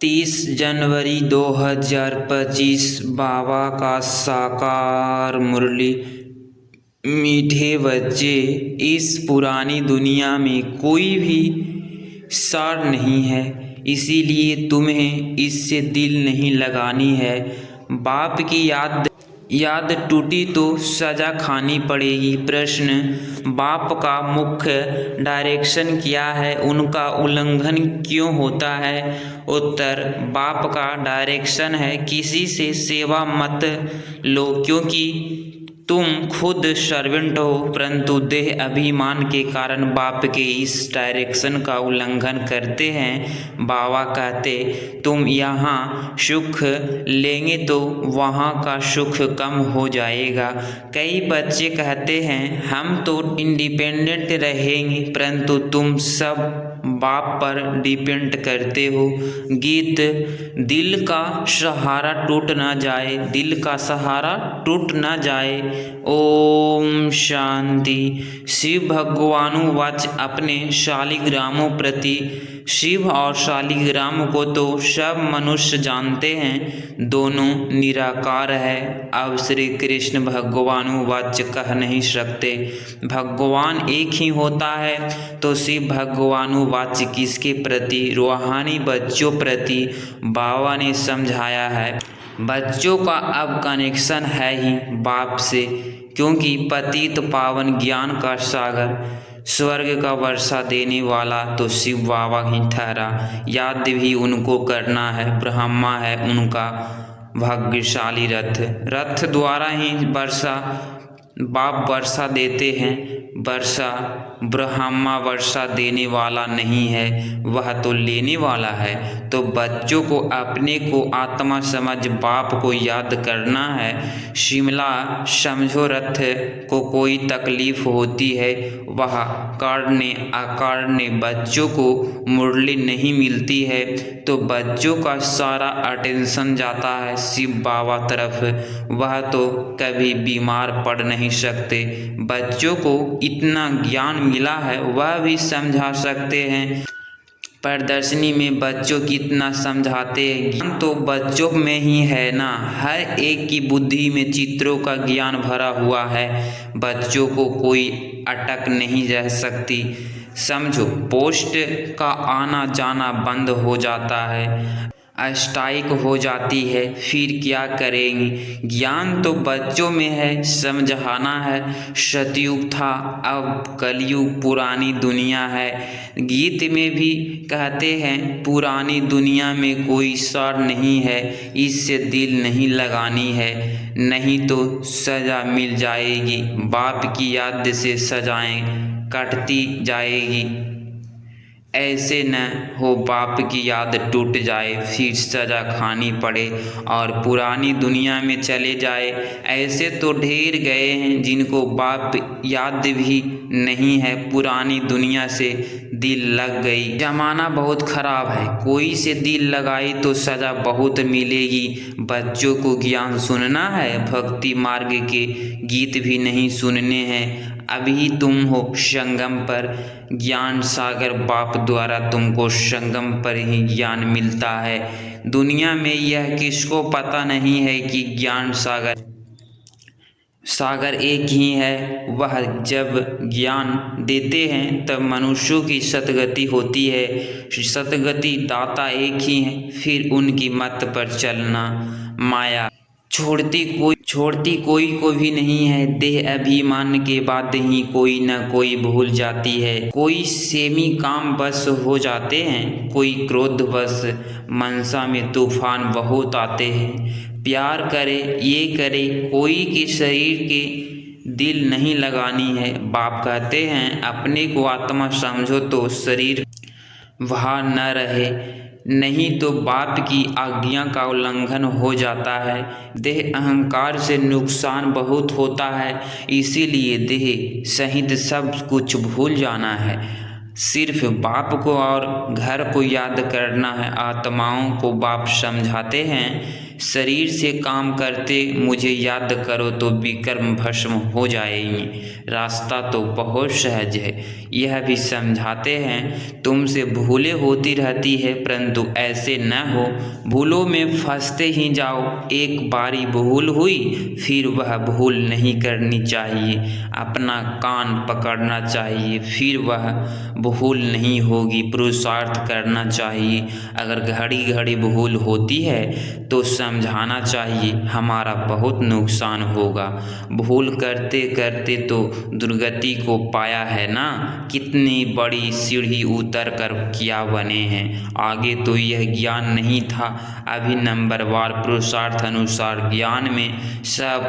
30 जनवरी 2025 बाबा का साकार मुरली। मीठे बच्चे, इस पुरानी दुनिया में कोई भी सार नहीं है, इसीलिए तुम्हें इससे दिल नहीं लगानी है। बाप की याद टूटी तो सज़ा खानी पड़ेगी। प्रश्न, बाप का मुख्य डायरेक्शन क्या है, उनका उल्लंघन क्यों होता है? उत्तर, बाप का डायरेक्शन है किसी से सेवा मत लो, क्योंकि तुम खुद सर्वेंट हो, परंतु देह अभिमान के कारण बाप के इस डायरेक्शन का उल्लंघन करते हैं। बाबा कहते, तुम यहाँ सुख लेंगे तो वहाँ का सुख कम हो जाएगा। कई बच्चे कहते हैं हम तो इंडिपेंडेंट रहेंगे, परंतु तुम सब बाप पर डिपेंड करते हो। गीत, दिल का सहारा टूट ना जाए, दिल का सहारा टूट ना जाए। ओम शांति। शिव भगवानुवाच अपने शालिग्रामों प्रति। शिव और शालिग्राम को तो सब मनुष्य जानते हैं, दोनों निराकार है। अब श्री कृष्ण भगवानुवाच कह नहीं सकते, भगवान एक ही होता है, तो शिव भगवानुवाच किसके प्रति? रूहानी बच्चों प्रति बाबा ने समझाया है। बच्चों का अब कनेक्शन है ही बाप से, क्योंकि पतित पावन ज्ञान का सागर, स्वर्ग का वर्षा देने वाला तो शिव बाबा ही ठहरा। याद भी उनको करना है, ब्रह्मा है उनका भाग्यशाली रथ द्वारा ही वर्षा बाप वर्षा देते हैं। वर्षा ब्रह्मा वर्षा देने वाला नहीं है, वह तो लेने वाला है। तो बच्चों को अपने को आत्मा समझ बाप को याद करना है। शिमला समझो, रथ को कोई तकलीफ होती है, वह अकारण बच्चों को मुरली नहीं मिलती है, तो बच्चों का सारा अटेंशन जाता है शिव बाबा तरफ। वह तो कभी बीमार पड़ नहीं सकते। बच्चों को इतना ज्ञान मिला है, वह भी समझा सकते हैं। प्रदर्शनी में बच्चों कितना समझाते हैं, ज्ञान तो बच्चों में ही है ना। हर एक की बुद्धि में चित्रों का ज्ञान भरा हुआ है, बच्चों को कोई अटक नहीं रह सकती। समझो, पोस्ट का आना जाना बंद हो जाता है, स्ट्राइक हो जाती है, फिर क्या करेंगे? ज्ञान तो बच्चों में है, समझाना है। सतयुग था, अब कलयुग, पुरानी दुनिया है। गीत में भी कहते हैं पुरानी दुनिया में कोई सार नहीं है, इससे दिल नहीं लगानी है, नहीं तो सज़ा मिल जाएगी। बाप की याद से सजाएं कटती जाएगी, ऐसे न हो बाप की याद टूट जाए, फिर सज़ा खानी पड़े और पुरानी दुनिया में चले जाए। ऐसे तो ढेर गए हैं जिनको बाप याद भी नहीं है, पुरानी दुनिया से दिल लग गई। जमाना बहुत ख़राब है, कोई से दिल लगाई तो सज़ा बहुत मिलेगी। बच्चों को ज्ञान सुनना है, भक्ति मार्ग के गीत भी नहीं सुनने हैं। अभी तुम हो संगम पर, ज्ञान सागर बाप द्वारा तुमको संगम पर ही ज्ञान मिलता है। दुनिया में यह किसको पता नहीं है कि ज्ञान सागर एक ही है। वह जब ज्ञान देते हैं तब मनुष्यों की सतगति होती है। सतगति दाता एक ही है, फिर उनकी मत पर चलना। माया छोड़ती कोई को भी नहीं है, देह अभिमान के बाद ही कोई न कोई भूल जाती है। कोई सेमी काम बस हो जाते हैं, कोई क्रोध बस, मनसा में तूफान बहुत आते हैं। प्यार करे ये करे, कोई के शरीर के दिल नहीं लगानी है। बाप कहते हैं अपने को आत्मा समझो तो शरीर वहाँ न रहे, नहीं तो बाप की आज्ञा का उल्लंघन हो जाता है। देह अहंकार से नुकसान बहुत होता है, इसीलिए देह सहित सब कुछ भूल जाना है। सिर्फ बाप को और घर को याद करना है। आत्माओं को बाप समझाते हैं शरीर से काम करते मुझे याद करो तो विकर्म भस्म हो जाएंगे। रास्ता तो बहुत सहज है। यह भी समझाते हैं तुमसे भूलें होती रहती है, परंतु ऐसे न हो भूलों में फंसते ही जाओ। एक बारी भूल हुई फिर वह भूल नहीं करनी चाहिए। अपना कान पकड़ना चाहिए फिर वह भूल नहीं होगी। पुरुषार्थ करना चाहिए। अगर घड़ी घड़ी भूल होती है तो समझाना चाहिए हमारा बहुत नुकसान होगा। भूल करते करते तो दुर्गति को पाया है ना। कितनी बड़ी सीढ़ी उतर कर क्या बने हैं। आगे तो यह ज्ञान नहीं था। अभी नंबरवार पुरुषार्थ अनुसार ज्ञान में सब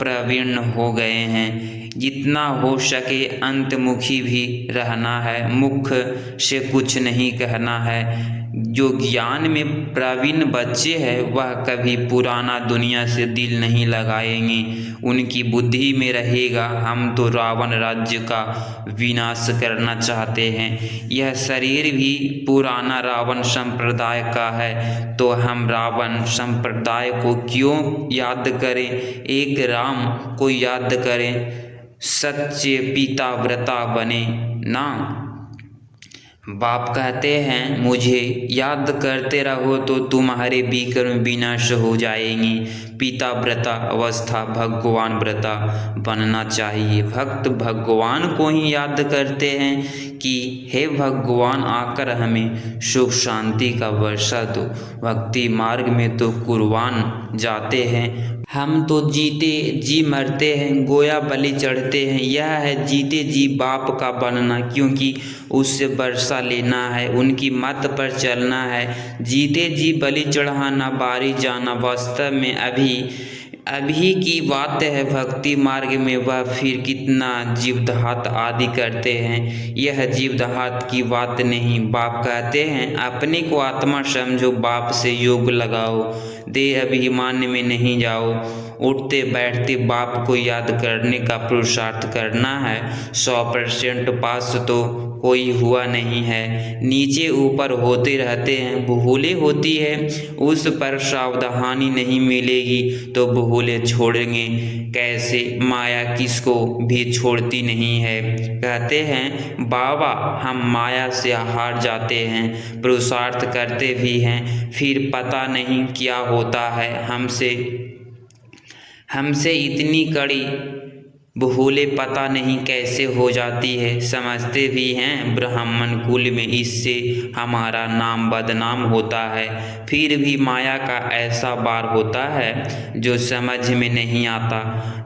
प्रवीण हो गए हैं। जितना हो सके अंतमुखी भी रहना है। मुख से कुछ नहीं कहना है। जो ज्ञान में प्रवीण बच्चे हैं वह कभी पुराना दुनिया से दिल नहीं लगाएंगे। उनकी बुद्धि में रहेगा हम तो रावण राज्य का विनाश करना चाहते हैं। यह शरीर भी पुराना रावण संप्रदाय का है तो हम रावण संप्रदाय को क्यों याद करें। एक राम को याद करें। सच्चे पिता व्रता बने ना। बाप कहते हैं मुझे याद करते रहो तो तुम्हारे विकर्म विनाश हो जाएंगी। पिता व्रता अवस्था भगवान व्रता बनना चाहिए। भक्त भगवान को ही याद करते हैं कि हे भगवान आकर हमें सुख शांति का वर्षा दो। भक्ति मार्ग में तो कुर्बान जाते हैं। हम तो जीते जी मरते हैं, गोया बलि चढ़ते हैं। यह है जीते जी बाप का बनना, क्योंकि उससे वर्षा लेना है, उनकी मत पर चलना है। जीते जी बलि चढ़ाना बारी जाना वास्तव में अभी की बात है। भक्ति मार्ग में वह फिर कितना जीवदहात आदि करते हैं। यह जीवदहात की बात नहीं। बाप कहते हैं अपने को आत्मा समझो, बाप से योग लगाओ, देह अभिमान में नहीं जाओ। उठते बैठते बाप को याद करने का पुरुषार्थ करना है। 100% पास तो कोई हुआ नहीं है। नीचे ऊपर होते रहते हैं। भूलें होती है उस पर सावधानी नहीं मिलेगी तो भूलें छोड़ेंगे कैसे। माया किसको भी छोड़ती नहीं है। कहते हैं बाबा हम माया से हार जाते हैं, पुरुषार्थ करते भी हैं फिर पता नहीं क्या होता है। हमसे इतनी कड़ी भूलें पता नहीं कैसे हो जाती है। समझते भी हैं ब्राह्मण कुल में इससे हमारा नाम बदनाम होता है। फिर भी माया का ऐसा बार होता है जो समझ में नहीं आता।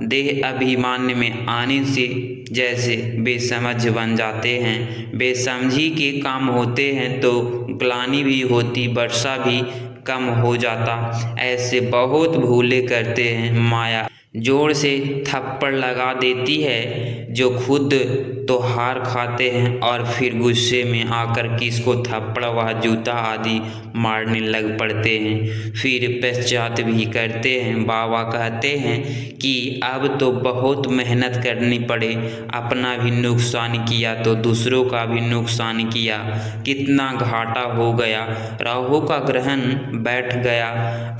देह अभिमान में आने से जैसे बेसमझ बन जाते हैं। बेसमझी के काम होते हैं तो ग्लानि भी होती, वर्षा भी कम हो जाता। ऐसे बहुत भूलें करते हैं। माया जोर से थप्पड़ लगा देती है जो खुद तो हार खाते हैं और फिर गुस्से में आकर किसको थप्पड़ व जूता आदि मारने लग पड़ते हैं। फिर पश्चात भी करते हैं। बाबा कहते हैं कि अब तो बहुत मेहनत करनी पड़े। अपना भी नुकसान किया तो दूसरों का भी नुकसान किया, कितना घाटा हो गया। राहु का ग्रहण बैठ गया।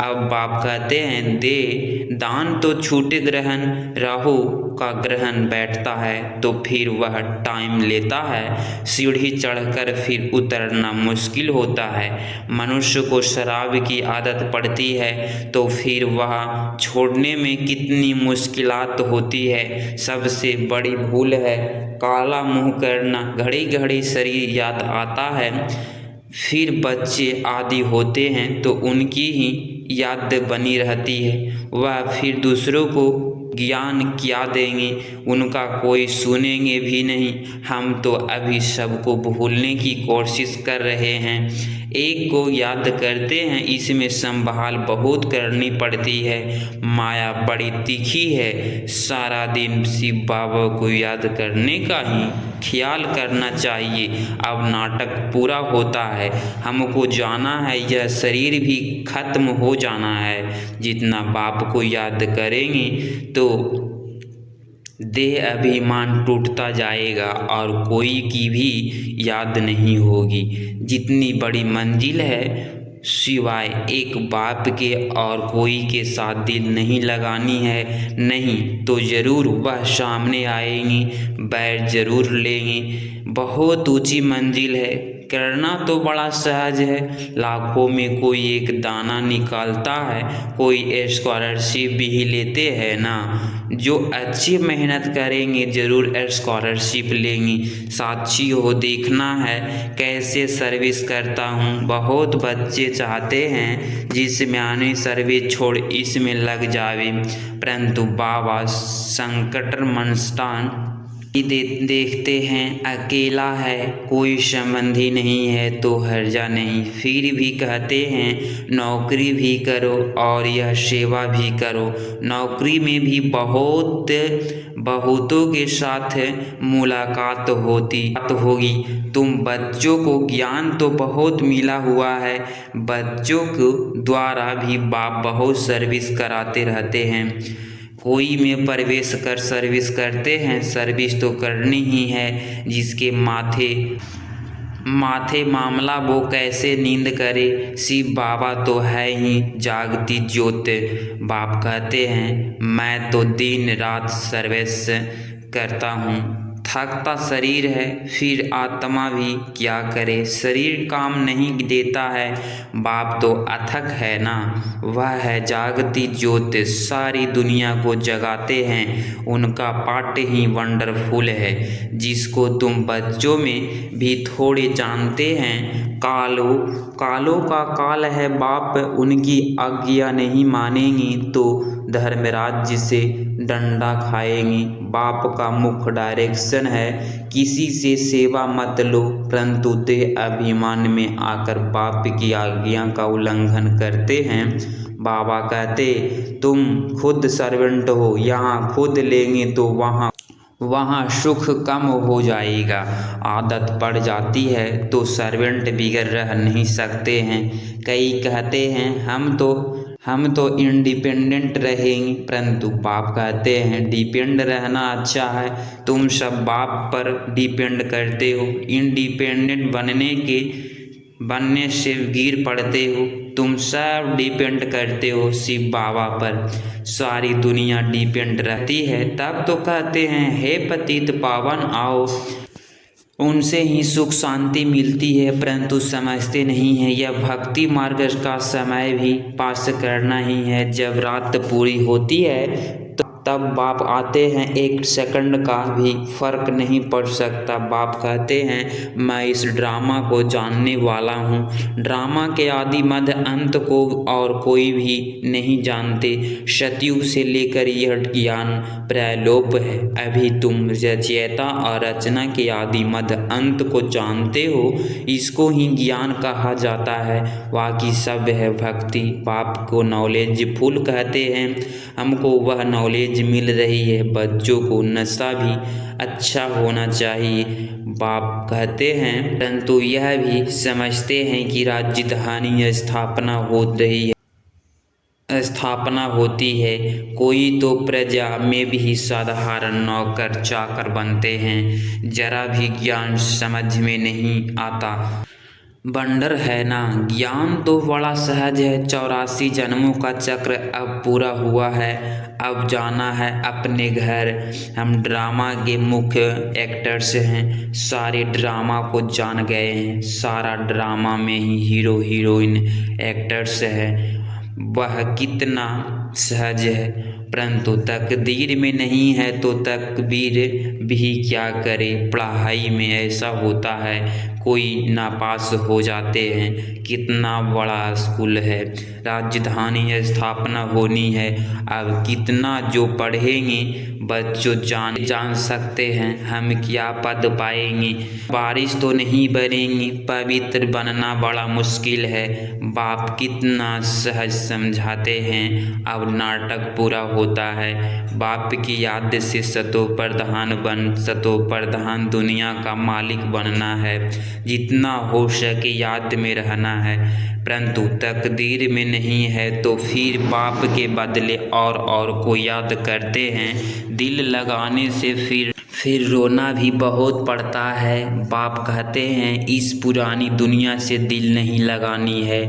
अब बाप कहते हैं दे दान तो छूटे ग्रहण। राहु का ग्रहण बैठता है तो फिर वह टाइम लेता है। सीढ़ी चढ़कर फिर उतरना मुश्किल होता है। मनुष्य को शराब की आदत पड़ती है तो फिर वह छोड़ने में कितनी मुश्किलात होती है। सबसे बड़ी भूल है काला मुंह करना। घड़ी घड़ी शरीर याद आता है। फिर बच्चे आदि होते हैं तो उनकी ही याद बनी रहती है। वह फिर दूसरों को ज्ञान क्या देंगे, उनका कोई सुनेंगे भी नहीं। हम तो अभी सबको भूलने की कोशिश कर रहे हैं। एक को याद करते हैं, इसमें संभाल बहुत करनी पड़ती है। माया बड़ी तीखी है। सारा दिन शिव बाबा को याद करने का ही ख्याल करना चाहिए। अब नाटक पूरा होता है। हमको जाना है, यह शरीर भी खत्म हो जाना है। जितना बाप को याद करेंगे तो देह अभिमान टूटता जाएगा और कोई की भी याद नहीं होगी। जितनी बड़ी मंजिल है सिवाय एक बाप के और कोई के साथ दिल नहीं लगानी है, नहीं तो ज़रूर वह सामने आएंगी, बैर ज़रूर लेंगी। बहुत ऊंची मंजिल है, करना तो बड़ा सहज है, लाखों में कोई एक दाना निकालता है, कोई स्कॉलरशिप भी लेते हैं ना। जो अच्छी मेहनत करेंगे ज़रूर स्कॉलरशिप लेंगी। साक्षी हो, देखना है कैसे सर्विस करता हूँ। बहुत बच्चे चाहते हैं जिसमें आने सर्विस छोड़ इसमें लग जावे, परंतु बाबा संकट मनस्तान देखते हैं, अकेला है, कोई संबंधी नहीं है तो हर्जा नहीं। फिर भी कहते हैं नौकरी भी करो और यह सेवा भी करो। नौकरी में भी बहुतों के साथ मुलाकात होगी। तुम बच्चों को ज्ञान तो बहुत मिला हुआ है, बच्चों को द्वारा भी बाप बहुत सर्विस कराते रहते हैं। कोई में प्रवेश कर सर्विस करते हैं, सर्विस तो करनी ही है। जिसके माथे मामला वो कैसे नींद करे, शिव बाबा तो है ही जागती ज्योत। बाप कहते हैं मैं तो दिन रात सर्विस करता हूँ, थकता शरीर है, फिर आत्मा भी क्या करे, शरीर काम नहीं देता है। बाप तो अथक है ना, वह है जागती ज्योत, सारी दुनिया को जगाते हैं। उनका पाठ ही वंडरफुल है, जिसको तुम बच्चों में भी थोड़े जानते हैं। कालों का काल है बाप, उनकी आज्ञा नहीं मानेंगी तो धर्मराज से डंडा खाएंगी। बाप का मुख्य डायरेक्शन है किसी से सेवा मत लो, परंतु देह अभिमान में आकर बाप की आज्ञा का उल्लंघन करते हैं। बाबा कहते तुम खुद सर्वेंट हो, यहाँ खुद लेंगे तो वहाँ सुख कम हो जाएगा। आदत पड़ जाती है तो सर्वेंट बिगड़ रह नहीं सकते हैं। कई कहते हैं हम तो इंडिपेंडेंट रहेंगे, परंतु बाप कहते हैं डिपेंड रहना अच्छा है। तुम सब बाप पर डिपेंड करते हो, इंडिपेंडेंट बनने से गिर पड़ते हो। तुम सब डिपेंड करते हो शिव बाबा पर, सारी दुनिया डिपेंड रहती है। तब तो कहते हैं हे पतित पावन आओ, उनसे ही सुख शांति मिलती है, परंतु समझते नहीं है यह भक्ति मार्ग का समय भी पास करना ही है। जब रात पूरी होती है तब बाप आते हैं, एक सेकंड का भी फर्क नहीं पड़ सकता। बाप कहते हैं मैं इस ड्रामा को जानने वाला हूँ, ड्रामा के आदि मध्य अंत को और कोई भी नहीं जानते। सतयुग से लेकर यह ज्ञान प्रलोप है, अभी तुम रचयिता और रचना के आदि मध्य अंत को जानते हो, इसको ही ज्ञान कहा जाता है। बाकी सब है भक्ति। बाप को नॉलेज फुल कहते हैं, हमको वह नॉलेज मिल रही है। बच्चों को नशा भी अच्छा होना चाहिए, बाप कहते हैं, परंतु यह भी समझते हैं कि राजधानी स्थापना होती है। कोई तो प्रजा में भी साधारण नौकर चाकर बनते हैं, जरा भी ज्ञान समझ में नहीं आता। बंडर है ना, ज्ञान तो बड़ा सहज है। 84 जन्मों का चक्र अब पूरा हुआ है, अब जाना है अपने घर। हम ड्रामा के मुख्य एक्टर्स हैं, सारे ड्रामा को जान गए हैं। सारा ड्रामा में ही हीरो हीरोइन एक्टर्स हैं। वह कितना सहज है, परंतु तकदीर में नहीं है तो तकबीर भी क्या करे। पढ़ाई में ऐसा होता है, कोई नापास हो जाते हैं। कितना बड़ा स्कूल है, राजधानी स्थापना होनी है। अब कितना जो पढ़ेंगे बच्चों जान सकते हैं हम क्या पद पाएंगे। बारिश तो नहीं बनेगी, पवित्र बनना बड़ा मुश्किल है। बाप कितना सहज समझाते हैं। अब नाटक पूरा होता है। बाप की याद से सतो प्रधान दुनिया का मालिक बनना है। जितना हो सके याद में रहना है, परंतु तकदीर में नहीं है तो फिर बाप के बदले और को याद करते हैं। दिल लगाने से फिर रोना भी बहुत पड़ता है। बाप कहते हैं इस पुरानी दुनिया से दिल नहीं लगानी है,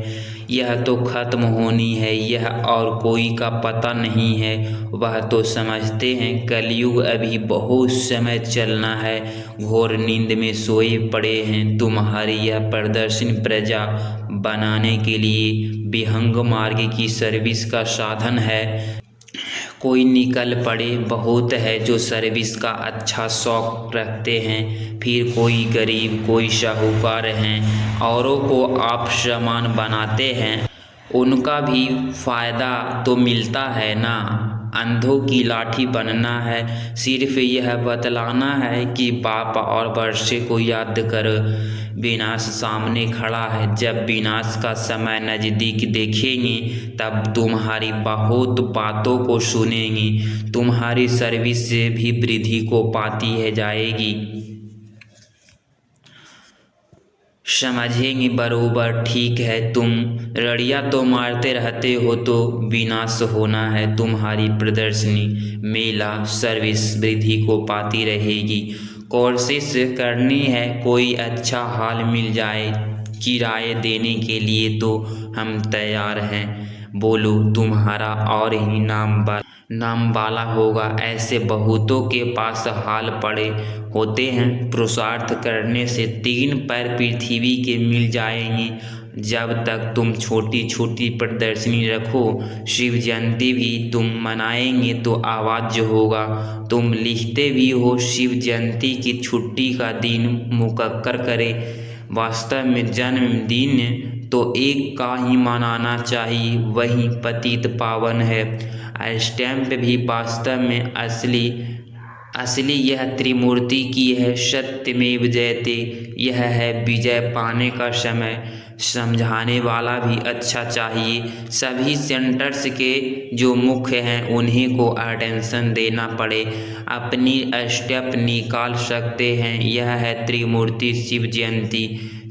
यह तो खत्म होनी है, यह और कोई का पता नहीं है। वह तो समझते हैं कलयुग अभी बहुत समय चलना है, घोर नींद में सोए पड़े हैं। तुम्हारी यह प्रदर्शन प्रजा बनाने के लिए विहंग मार्ग की सर्विस का साधन है। कोई निकल पड़े, बहुत है जो सर्विस का अच्छा शौक रखते हैं। फिर कोई गरीब, कोई साहूकार हैं, औरों को आप समान बनाते हैं, उनका भी फायदा तो मिलता है ना। अंधों की लाठी बनना है, सिर्फ यह बतलाना है कि बाप और वर्षे को याद कर, विनाश सामने खड़ा है। जब विनाश का समय नज़दीक देखेंगे तब तुम्हारी बहुत बातों को सुनेंगे, तुम्हारी सर्विस से भी वृद्धि को पाती है जाएगी। समझेंगे बरोबर, ठीक है। तुम रड़िया तो मारते रहते हो, तो विनाश होना है। तुम्हारी प्रदर्शनी, मेला, सर्विस वृद्धि को पाती रहेगी। कोशिश करनी है कोई अच्छा हाल मिल जाए, किराए देने के लिए तो हम तैयार हैं। बोलो, तुम्हारा और ही नाम वाला होगा। ऐसे बहुतों के पास हाल पड़े होते हैं, पुरुषार्थ करने से 3 पैर पृथ्वी के मिल जाएंगे। जब तक तुम छोटी छोटी प्रदर्शनी रखो, शिव जयंती भी तुम मनाएंगे तो आवाज़ होगा। तुम लिखते भी हो शिव जयंती की छुट्टी का दिन मुकर्रर करें। वास्तव में जन्मदिन तो एक का ही मनाना चाहिए, वही पतित पावन है। स्टैम्प भी वास्तव में असली यह त्रिमूर्ति की है। सत्यमेव जयते, यह है विजय पाने का समय। समझाने वाला भी अच्छा चाहिए। सभी सेंटर्स के जो मुख्य हैं उन्हीं को अटेंशन देना पड़े, अपनी स्टेप निकाल सकते हैं। यह है त्रिमूर्ति शिव जयंती।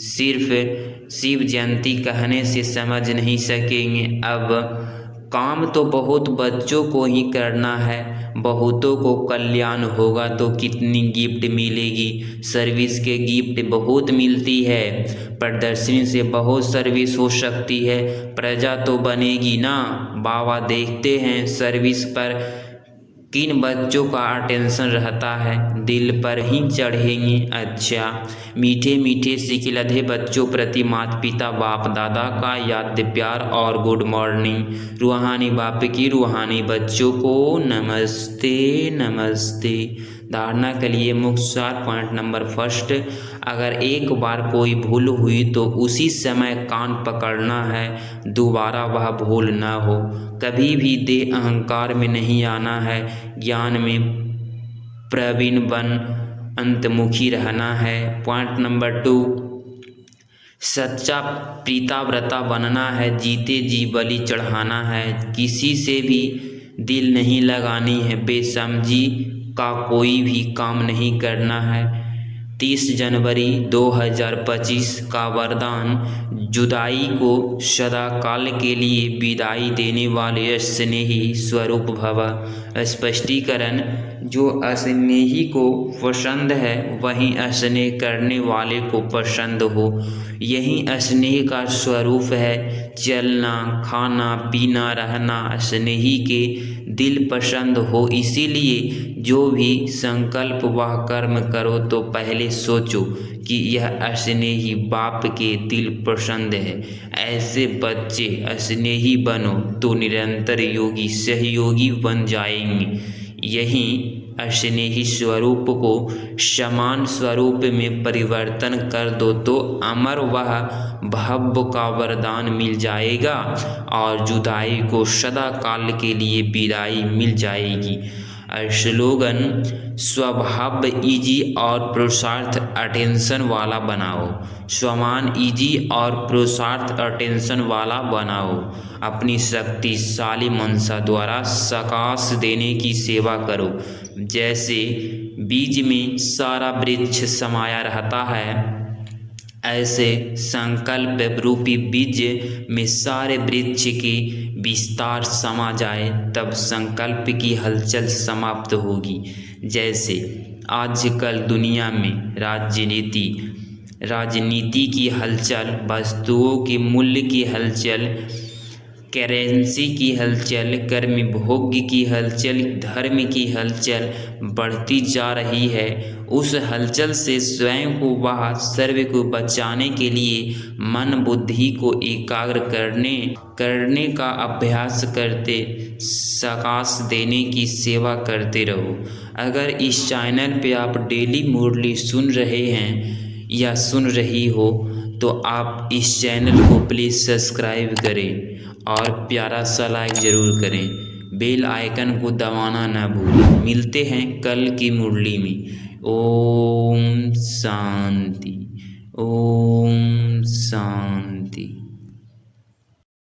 सिर्फ शिव जयंती कहने से समझ नहीं सकेंगे। अब काम तो बहुत बच्चों को ही करना है, बहुतों को कल्याण होगा तो कितनी गिफ्ट मिलेगी। सर्विस के गिफ्ट बहुत मिलती है, प्रदर्शनी से बहुत सर्विस हो सकती है, प्रजा तो बनेगी ना। बाबा देखते हैं सर्विस पर किन बच्चों का अटेंशन रहता है, दिल पर ही चढ़ेंगे। अच्छा, मीठे मीठे सिखिलधे बच्चों प्रति माता पिता बाप दादा का याद प्यार और गुड मॉर्निंग। रूहानी बाप की रूहानी बच्चों को नमस्ते नमस्ते। धारणा के लिए मुख्य सार पॉइंट नंबर फर्स्ट, अगर एक बार कोई भूल हुई तो उसी समय कान पकड़ना है, दोबारा वह भूल न हो। कभी भी देह अहंकार में नहीं आना है, ज्ञान में प्रवीण बन अंतमुखी रहना है। पॉइंट नंबर 2, सच्चा प्रीताव्रता बनना है, जीते जी बलि चढ़ाना है, किसी से भी दिल नहीं लगानी है, बेसमझी का कोई भी काम नहीं करना है। 30 जनवरी 2025 का वरदान, जुदाई को सदा काल के लिए विदाई देने वाले स्नेही स्वरूप भव। स्पष्टीकरण, जो स्नेही को पसंद है वही स्नेह करने वाले को पसंद हो, यही स्नेह का स्वरूप है। चलना खाना पीना रहना स्नेही के दिल पसंद हो, इसीलिए जो भी संकल्प वह कर्म करो तो पहले सोचो कि यह स्नेही बाप के दिल पसंद है। ऐसे बच्चे स्नेही बनो तो निरंतर योगी सहयोगी बन जाएंगे। यही स्नेही स्वरूप को समान स्वरूप में परिवर्तन कर दो तो अमर वह भव्य का वरदान मिल जाएगा और जुदाई को सदा काल के लिए विदाई मिल जाएगी। स्लोगन, स्वभाव इजी और पुरुषार्थ अटेंशन वाला बनाओ। स्वमान इजी और पुरुषार्थ अटेंशन वाला बनाओ। अपनी शक्तिशाली मनसा द्वारा सकाश देने की सेवा करो। जैसे बीज में सारा वृक्ष समाया रहता है, ऐसे संकल्प रूपी बीज में सारे वृक्ष की विस्तार समा जाए, तब संकल्प की हलचल समाप्त होगी। जैसे आजकल दुनिया में राजनीति राजनीति की हलचल, वस्तुओं के मूल्य की हलचल, करेंसी की हलचल, कर्म भोग्य की हलचल, धर्म की हलचल बढ़ती जा रही है। उस हलचल से स्वयं को व सर्व को बचाने के लिए मन बुद्धि को एकाग्र करने का अभ्यास करते, साकाश देने की सेवा करते रहो। अगर इस चैनल पे आप डेली मुरली सुन रहे हैं या सुन रही हो तो आप इस चैनल को प्लीज़ सब्सक्राइब करें और प्यारा सा लाइक ज़रूर करें। बेल आइकन को दबाना ना भूलें। मिलते हैं कल की मुरली में। ओम शांति, ओम शांति।